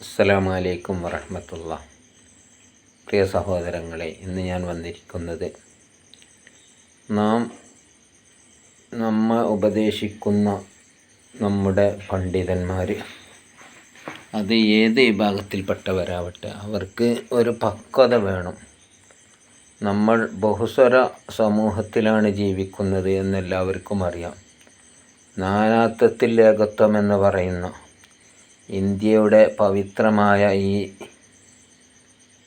അസ്സലാമു അലൈക്കും വറഹ്മത്തുള്ളാഹി. പ്രിയ സഹോദരങ്ങളെ, ഇന്ന് ഞാൻ വന്നിരിക്കുന്നത് നമ്മെ ഉപദേശിക്കുന്ന നമ്മുടെ പണ്ഡിതന്മാർ, അത് ഏത് വിഭാഗത്തിൽപ്പെട്ടവരാവട്ടെ, അവർക്ക് ഒരു പക്വത വേണം. നമ്മൾ ബഹുസ്വര സമൂഹത്തിലാണ് ജീവിക്കുന്നത് എന്നെല്ലാവർക്കും അറിയാം. നാനാത്വത്തിൽ ഏകത്വം എന്ന് പറയുന്ന ഇന്ത്യയുടെ പവിത്രമായ ഈ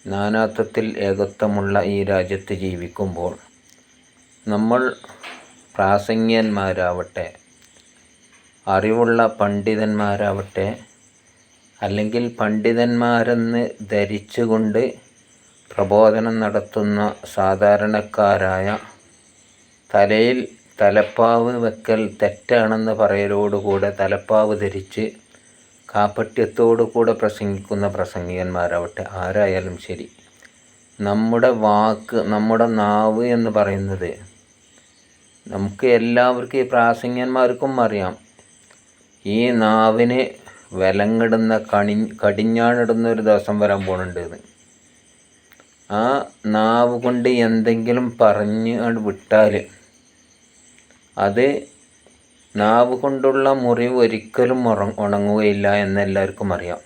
നാനാത്വത്തിൽ ഏകത്വമുള്ള ഈ രാജ്യത്ത് ജീവിക്കുമ്പോൾ നമ്മൾ പ്രാസംഗികന്മാരാവട്ടെ, അറിവുള്ള പണ്ഡിതന്മാരാവട്ടെ, അല്ലെങ്കിൽ പണ്ഡിതന്മാരെന്ന് ധരിച്ചുകൊണ്ട് പ്രബോധനം നടത്തുന്ന സാധാരണക്കാരായ, തലയിൽ തലപ്പാവ് വെക്കൽ തെറ്റാണെന്ന് പറയലോടുകൂടെ തലപ്പാവ് ധരിച്ച് കാപട്യത്തോടുകൂടെ പ്രസംഗിക്കുന്ന പ്രസംഗികന്മാരാവട്ടെ, ആരായാലും ശരി, നമ്മുടെ വാക്ക്, നമ്മുടെ നാവ് എന്ന് പറയുന്നത് നമുക്ക് എല്ലാവർക്കും, ഈ പ്രാസംഗികന്മാർക്കും അറിയാം, ഈ നാവിന് വിലങ്ങിടുന്ന കടിഞ്ഞാണിടുന്ന ഒരു ദിവസം വരാൻ പോകുന്നുണ്ട്. ആ നാവ് കൊണ്ട് എന്തെങ്കിലും പറഞ്ഞ് വിട്ടാൽ അത് നാവ് കൊണ്ടുള്ള മുറിവ് ഒരിക്കലും ഉണങ്ങുകയില്ല എന്നെല്ലാവർക്കും അറിയാം.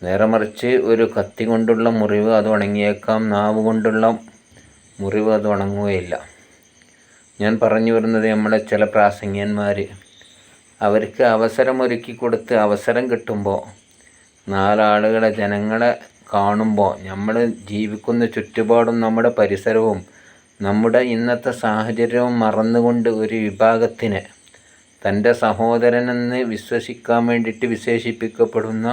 നേരെ മറിച്ച് ഒരു കത്തി കൊണ്ടുള്ള മുറിവ് അത് ഉണങ്ങിയേക്കാം, നാവ് കൊണ്ടുള്ള മുറിവ് അത് ഉണങ്ങുകയില്ല. ഞാൻ പറഞ്ഞു വരുന്നത്, നമ്മളെ ചില പ്രാസംഗികന്മാർ അവർക്ക് അവസരമൊരുക്കി കൊടുത്ത്, അവസരം കിട്ടുമ്പോൾ, നാലാളുകളെ, ജനങ്ങളെ കാണുമ്പോൾ, നമ്മൾ ജീവിക്കുന്ന ചുറ്റുപാടും നമ്മുടെ പരിസരവും നമ്മുടെ ഇന്നത്തെ സാഹചര്യവും മറന്നുകൊണ്ട് ഒരു വിഭാഗത്തിനെ തൻ്റെ സഹോദരനെന്ന് വിശ്വസിക്കാൻ വേണ്ടിയിട്ട് വിശേഷിപ്പിക്കപ്പെടുന്ന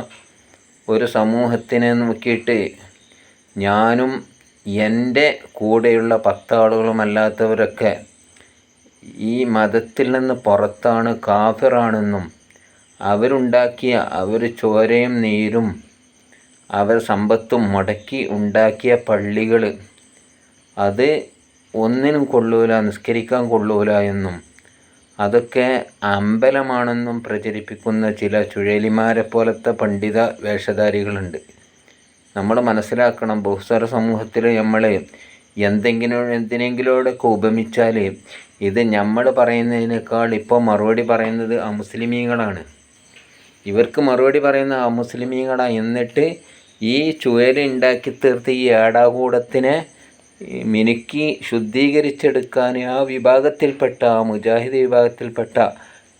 ഒരു സമൂഹത്തിനെ നോക്കിയിട്ട് ഞാനും എൻ്റെ കൂടെയുള്ള 10 ആളുകളുമല്ലാത്തവരൊക്കെ ഈ മതത്തിൽ നിന്ന് പുറത്താണ്, കാഫിറാണെന്നും, അവർ ചോരയും നീരും അവർ സമ്പത്തും മുടക്കി ഉണ്ടാക്കിയ പള്ളികൾ അത് ഒന്നിനും കൊള്ളൂല, നിസ്കരിക്കാൻ കൊള്ളൂല എന്നും, അതൊക്കെ അമ്പലമാണെന്നും പ്രചരിപ്പിക്കുന്ന ചില ചുഴലിമാരെ പോലത്തെ പണ്ഡിത വേഷധാരികളുണ്ട്. നമ്മൾ മനസ്സിലാക്കണം, ബഹുസ്വര സമൂഹത്തിൽ നമ്മൾ എന്തിനെങ്കിലോടൊക്കെ ഉപമിച്ചാൽ ഇത് നമ്മൾ പറയുന്നതിനേക്കാൾ ഇപ്പോൾ മറുപടി പറയുന്നത് അമുസ്ലിമീങ്ങളാണ്. ഇവർക്ക് മറുപടി പറയുന്ന അമുസ്ലിമീങ്ങളാണ്. എന്നിട്ട് ഈ ചുഴലി ഉണ്ടാക്കി തീർത്ത് ഈ ഏടാകൂടത്തിനെ മിനുക്കി ശുദ്ധീകരിച്ചെടുക്കാൻ ആ വിഭാഗത്തിൽപ്പെട്ട, ആ മുജാഹിദ് വിഭാഗത്തിൽപ്പെട്ട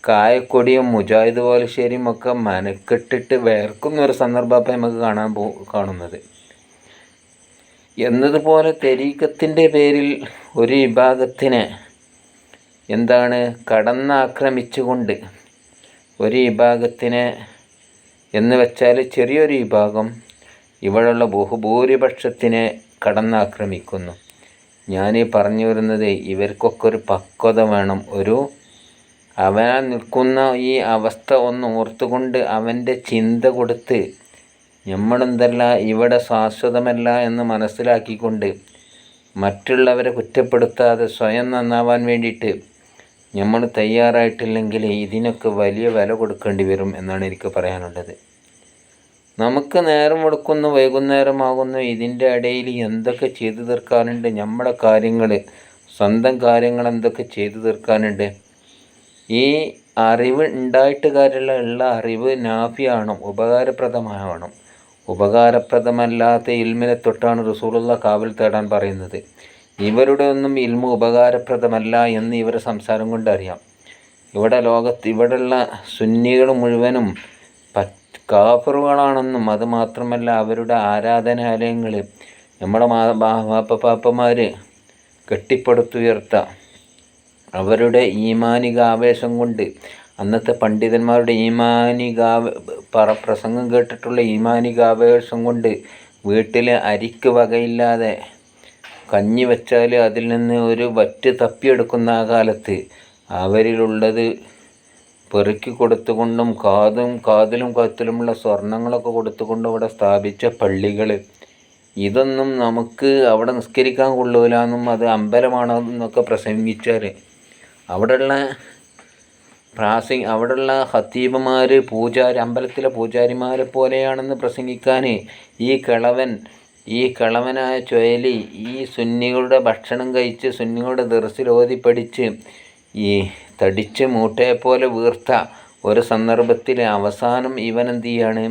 കായക്കൊടിയും മുജാഹിദ് പോലശ്ശേരിയും ഒക്കെ മനക്കെട്ടിട്ട് വേർക്കുന്നൊരു സന്ദർഭം നമുക്ക് കാണുന്നത്. എന്നതുപോലെ തെരീക്കത്തിൻ്റെ പേരിൽ ഒരു വിഭാഗത്തിനെ കടന്നാക്രമിച്ചുകൊണ്ട് ഒരു വിഭാഗത്തിനെ എന്ന് വെച്ചാൽ ചെറിയൊരു വിഭാഗം ഇവിടെയുള്ള ബഹുഭൂരിപക്ഷത്തിനെ കടന്നാക്രമിക്കുന്നു. ഞാൻ പറഞ്ഞു വരുന്നത്, ഇവർക്കൊക്കെ ഒരു പക്വത വേണം. അവൻ നിൽക്കുന്ന ഈ അവസ്ഥ ഒന്ന് ഓർത്തുകൊണ്ട് അവൻ്റെ ചിന്ത കൊടുത്ത്, നമ്മളെന്തല്ല ഇവിടെ ശാശ്വതമല്ല എന്ന് മനസ്സിലാക്കിക്കൊണ്ട് മറ്റുള്ളവരെ കുറ്റപ്പെടുത്താതെ സ്വയം നന്നാവാൻ വേണ്ടിയിട്ട് നമ്മൾ തയ്യാറായിട്ടില്ലെങ്കിൽ ഇതിനൊക്കെ വലിയ വില കൊടുക്കേണ്ടി വരും എന്നാണ് എനിക്ക് പറയാനുള്ളത്. നമുക്ക് നേരം വെളുക്കുന്നു, വൈകുന്നേരമാകുന്നു, ഇതിൻ്റെ ഇടയിൽ എന്തൊക്കെ ചെയ്തു തീർക്കാനുണ്ട്. നമ്മുടെ കാര്യങ്ങൾ, സ്വന്തം കാര്യങ്ങൾ എന്തൊക്കെ ചെയ്തു തീർക്കാനുണ്ട്. ഈ അറിവ് ഉണ്ടായിട്ട് കാര്യമുള്ള അറിവ് നാഫിയാവണം, ഉപകാരപ്രദമാവണം. ഉപകാരപ്രദമല്ലാത്ത ഇൽമിനെ തൊട്ടാണ് റസൂലുള്ളാഹി കാവൽ തേടാൻ പറയുന്നത്. ഇവരുടെ ഒന്നും ഇൽമു ഉപകാരപ്രദമല്ല എന്ന് ഇവരുടെ സംസാരം കൊണ്ടറിയാം. ഇവിടെയുള്ള സുന്നികൾ മുഴുവനും കാഫറുകളാണെന്നും, അതുമാത്രമല്ല അവരുടെ ആരാധനാലയങ്ങൾ നമ്മുടെ പാപ്പമാർ കെട്ടിപ്പടുത്തുയർത്ത അവരുടെ ഈമാനികാവേശം കൊണ്ട്, അന്നത്തെ പണ്ഡിതന്മാരുടെ പ്രസംഗം കേട്ടിട്ടുള്ള ഈമാനികാവേശം കൊണ്ട് വീട്ടിൽ അരിക്ക് വകയില്ലാതെ കഞ്ഞി വെച്ചാൽ അതിൽ നിന്ന് ഒരു വറ്റ് തപ്പിയെടുക്കുന്ന ആ കാലത്ത് അവരിലുള്ളത് പെറുക്കി കൊടുത്തുകൊണ്ടും കാതിലും കഴുത്തിലുമുള്ള സ്വർണങ്ങളൊക്കെ കൊടുത്തുകൊണ്ടും ഇവിടെ സ്ഥാപിച്ച പള്ളികൾ, ഇതൊന്നും നമുക്ക് അവിടെ നിസ്കരിക്കാൻ കൊള്ളൂല എന്നും അത് അമ്പലമാണെന്നൊക്കെ പ്രസംഗിച്ചാൽ അവിടെയുള്ള അവിടെയുള്ള ഖത്തീബുമാർ അമ്പലത്തിലെ പൂജാരിമാരെ പോലെയാണെന്ന് പ്രസംഗിക്കാൻ ഈ കിളവനായ ചുഴലി ഈ സുന്നികളുടെ ഭക്ഷണം കഴിച്ച് സുന്നികളുടെ ദർസിൽ ഓതി പഠിച്ച് ഈ തടിച്ച് മൂട്ടയെപ്പോലെ വീർത്ത ഒരു സന്ദർഭത്തിൽ അവസാനം ഇവനെന്ത് ചെയ്യാണ്,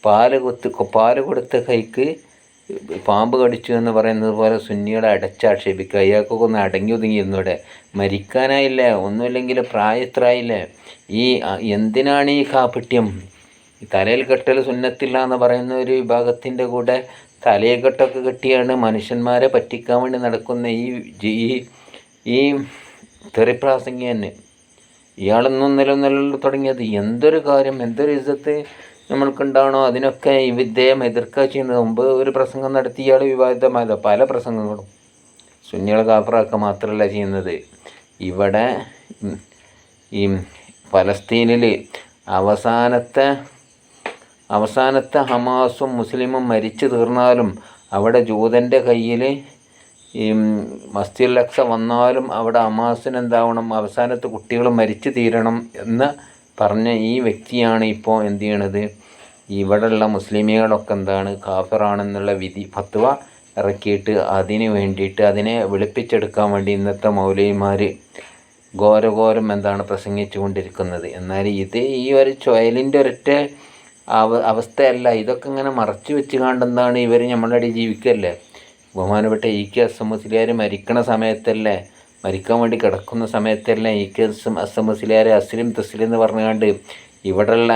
പാല് കൊടുത്ത കൈക്ക് പാമ്പ് കടിച്ചു എന്ന് പറയുന്നത് പോലെ സുന്നികളെ അടച്ചാക്ഷേപിക്കുക. അയാൾക്കൊക്കെ ഒന്ന് അടങ്ങി ഒതുങ്ങിയിരുന്നൂടെ? മരിക്കാനായില്ലേ? ഒന്നുമില്ലെങ്കിൽ പ്രായത്രായില്ലേ? എന്തിനാണ് ഈ കാപട്യം? തലയിൽ കെട്ടൽ സുന്നത്തില്ല എന്ന് പറയുന്ന ഒരു വിഭാഗത്തിൻ്റെ കൂടെ തലയിൽ കെട്ടൊക്കെ കെട്ടിയാണ് മനുഷ്യന്മാരെ പറ്റിക്കാൻ വേണ്ടി നടക്കുന്ന ഈ തെറിപ്രാസംഗി തന്നെ. ഇയാളൊന്നും നിലനില തുടങ്ങിയത് എന്തൊരു കാര്യം, എന്തൊരു ഇജ്ജത്ത് നമ്മൾക്കുണ്ടാവണോ അതിനൊക്കെ ഇദ്ദേഹം എതിർക്കുക ചെയ്യുന്നത്. മുമ്പ് ഒരു പ്രസംഗം നടത്തി ഇയാൾ വിവാദിതമായത് പല പ്രസംഗങ്ങളും സുന്നികളെ കാഫറാക്കുക മാത്രമല്ല ചെയ്യുന്നത്. ഇവിടെ ഈ ഫലസ്തീനിൽ അവസാനത്തെ ഹമാസും മുസ്ലിമും മരിച്ചു തീർന്നാലും അവിടെ ജൂതൻ്റെ കയ്യിൽ ഈ മസ്ജിദുൽ അക്സ വന്നാലും അവിടെ ഹമാസിന് എന്താവണം, അവസാനത്തെ കുട്ടികൾ മരിച്ചു തീരണം എന്ന് പറഞ്ഞ ഈ വ്യക്തിയാണ് ഇപ്പോൾ എന്ത് ചെയ്യണത്, ഇവിടെയുള്ള മുസ്ലിമുകളൊക്കെ എന്താണ് കാഫിറാണെന്നുള്ള ഫത്വ ഇറക്കിയിട്ട് അതിന് വേണ്ടിയിട്ട് അതിനെ വെളുപ്പിച്ചെടുക്കാൻ വേണ്ടി ഇന്നത്തെ മൗലവിമാർ ഘോരഘോരം എന്താണ് പ്രസംഗിച്ചു കൊണ്ടിരിക്കുന്നത്. എന്നാൽ ഈ ഒരു ചുഴലിൻ്റെ ഒരൊറ്റ അവസ്ഥയല്ല, ഇതൊക്കെ ഇങ്ങനെ മറച്ചു വെച്ച് കണ്ടെന്താണ് ഇവർ നമ്മളുടെ ഇടയിൽ ജീവിക്കല്ലേ. ബഹുമാനപ്പെട്ട ഇ.കെ. അസം മുസ്ലിയാർ മരിക്കണ സമയത്തല്ലേ, മരിക്കാൻ വേണ്ടി കിടക്കുന്ന സമയത്തല്ലേ ഇ.കെ. അസം മുസ്ലിയാർ അസ്ലിം തസ്ലിം എന്ന് പറഞ്ഞുകൊണ്ട് ഇവിടെയുള്ള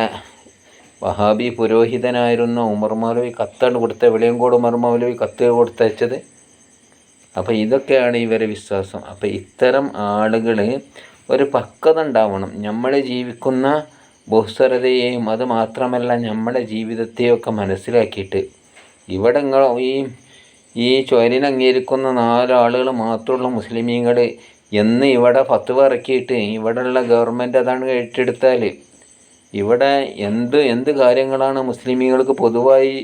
വഹാബി പുരോഹിതനായിരുന്ന ഉമർ മൗലവി കത്താണ് കൊടുത്ത, വെളിയങ്കോട് ഉമർ മൗലവി കത്ത് കൊടുത്തയച്ചത്. അപ്പോൾ ഇതൊക്കെയാണ് ഇവരെ വിശ്വാസം. അപ്പോൾ ഇത്തരം ആളുകൾ ഒരു പക്വത ഉണ്ടാവണം. നമ്മൾ ജീവിക്കുന്ന ബഹുസ്വരതയെയും അത് മാത്രമല്ല നമ്മുടെ ജീവിതത്തെയൊക്കെ മനസ്സിലാക്കിയിട്ട് ഇവിടെ ഈ ചുഴലിനെ അംഗീകരിക്കുന്ന 4 ആളുകൾ മാത്രമുള്ള മുസ്ലിമീങ്ങൾ എന്ന് ഇവിടെ ഫത്വ ഇറക്കിയിട്ട് ഇവിടെയുള്ള ഗവൺമെൻറ് അതാണ് ഏറ്റെടുത്താൽ ഇവിടെ എന്ത് കാര്യങ്ങളാണ് മുസ്ലിമീങ്ങൾക്ക് പൊതുവായി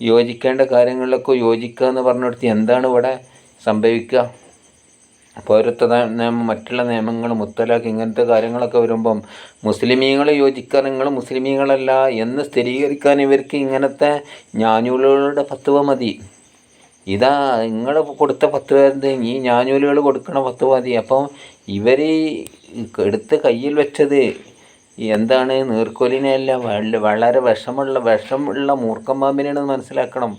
യോജിക്കേണ്ട കാര്യങ്ങളിലൊക്കെ യോജിക്കുക എന്ന് പറഞ്ഞിടത്ത് എന്താണ് ഇവിടെ സംഭവിക്കുക? പൗരത്വ നിയമം, മറ്റുള്ള നിയമങ്ങൾ, മുത്തലാഖ്, ഇങ്ങനത്തെ കാര്യങ്ങളൊക്കെ വരുമ്പം മുസ്ലിമീങ്ങൾ യോജിക്കാൻ നിങ്ങൾ മുസ്ലിമീങ്ങളല്ല എന്ന് സ്ഥിരീകരിക്കാൻ ഇവർക്ക് ഇങ്ങനത്തെ ഞാനൂലുകളുടെ ഫത്വ മതി. ഇതാ നിങ്ങൾ കൊടുത്ത ഫത്വ ഈ ഞാനൂലുകൾ കൊടുക്കണ ഫത്വ മതി. അപ്പം ഇവർ എടുത്ത് കയ്യിൽ വെച്ചത് എന്താണ്, നീർക്കോലിനെയല്ല, വളരെ വിഷമുള്ള മൂർഖൻ പാമ്പിനെയാണെന്ന് മനസ്സിലാക്കണം.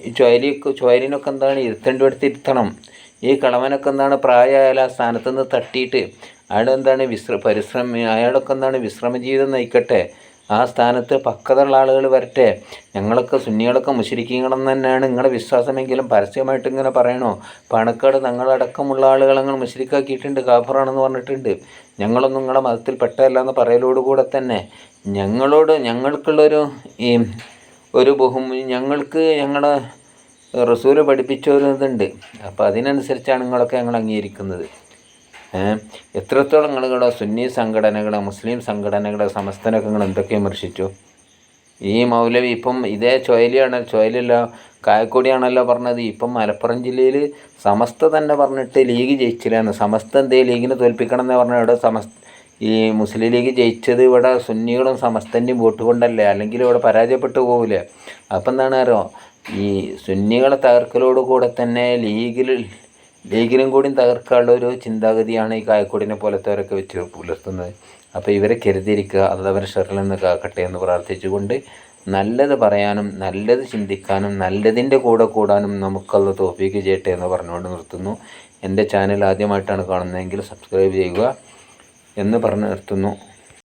ഈ ചുഴലിനൊക്കെ എന്താണ് ഇരുത്തേണ്ടി ഇരുത്തണം. ഈ കളവനൊക്കെ എന്താണ് പ്രായമായാലും ആ സ്ഥാനത്ത് നിന്ന് തട്ടിയിട്ട് അയാളെന്താണ് അയാളൊക്കെ എന്താണ് വിശ്രമജീവിതം നയിക്കട്ടെ. ആ സ്ഥാനത്ത് പക്വതയുള്ള ആളുകൾ വരട്ടെ. ഞങ്ങളൊക്കെ സുന്നികളൊക്കെ മുശ്രിക്കീങ്ങളെന്ന് തന്നെയാണ് നിങ്ങളുടെ വിശ്വാസമെങ്കിലും പരസ്യമായിട്ട് ഇങ്ങനെ പറയണോ? പാണക്കാട് തങ്ങളടക്കമുള്ള ആളുകൾ ഞങ്ങൾ മുശ്രിക്കാക്കിയിട്ടുണ്ട്, കാഫറാണെന്ന് പറഞ്ഞിട്ടുണ്ട്. ഞങ്ങളൊന്നും നിങ്ങളുടെ മതത്തിൽ പെട്ടതല്ല എന്ന് പറയലോടുകൂടെ തന്നെ ഞങ്ങൾക്കുള്ളൊരു ഞങ്ങൾക്ക് ഞങ്ങളുടെ റസൂല് പഠിപ്പിച്ച ഒരു ഇതുണ്ട്. അപ്പോൾ അതിനനുസരിച്ചാണ് നിങ്ങളൊക്കെ ഞങ്ങൾ അംഗീകരിക്കുന്നത്. എത്രത്തോളം നിങ്ങളുടെ സുന്നി സംഘടനകളെ, മുസ്ലിം സംഘടനകളെ, സമസ്തനൊക്കെ നിങ്ങൾ എന്തൊക്കെ വിമർശിച്ചു? ഈ മൗലവി ഇപ്പം ഇതേ ചുഴലിയല്ല കായക്കൊടിയാണല്ലോ പറഞ്ഞത്. ഇപ്പം മലപ്പുറം ജില്ലയിൽ സമസ്ത തന്നെ പറഞ്ഞിട്ട് ലീഗ് ജയിച്ചില്ലാന്ന്. സമസ്ത എന്തേ ലീഗിനെ തോൽപ്പിക്കണം എന്ന് പറഞ്ഞാൽ ഇവിടെ ഈ മുസ്ലിം ലീഗ് ജയിച്ചത് ഇവിടെ സുന്നികളും സമസ്തൻ്റെയും വോട്ട് കൊണ്ടല്ലേ, അല്ലെങ്കിൽ ഇവിടെ പരാജയപ്പെട്ടു പോകില്ലേ. അപ്പം എന്താണ് അറിയോ, ഈ സുന്നികളെ തകർക്കലോടുകൂടെ തന്നെ ലീഗിനും കൂടി തകർക്കാനുള്ള ഒരു ചിന്താഗതിയാണ് ഈ കായക്കൊടിനെ പോലത്തവരൊക്കെ വെച്ച് പുലർത്തുന്നത്. അപ്പോൾ ഇവരെ കരുതിയിരിക്കുക, അതവരെ ഷെറിൽ നിന്ന് കാക്കട്ടെ എന്ന് പ്രാർത്ഥിച്ചുകൊണ്ട് നല്ലത് പറയാനും നല്ലത് ചിന്തിക്കാനും നല്ലതിൻ്റെ കൂടെ കൂടാനും നമുക്കത് തൗഫീക്ക് ചെയ്യട്ടെ എന്ന് പറഞ്ഞുകൊണ്ട് നിർത്തുന്നു. എൻ്റെ ചാനൽ ആദ്യമായിട്ടാണ് കാണുന്നതെങ്കിൽ സബ്സ്ക്രൈബ് ചെയ്യുക എന്ന് പറഞ്ഞ് നിർത്തുന്നു.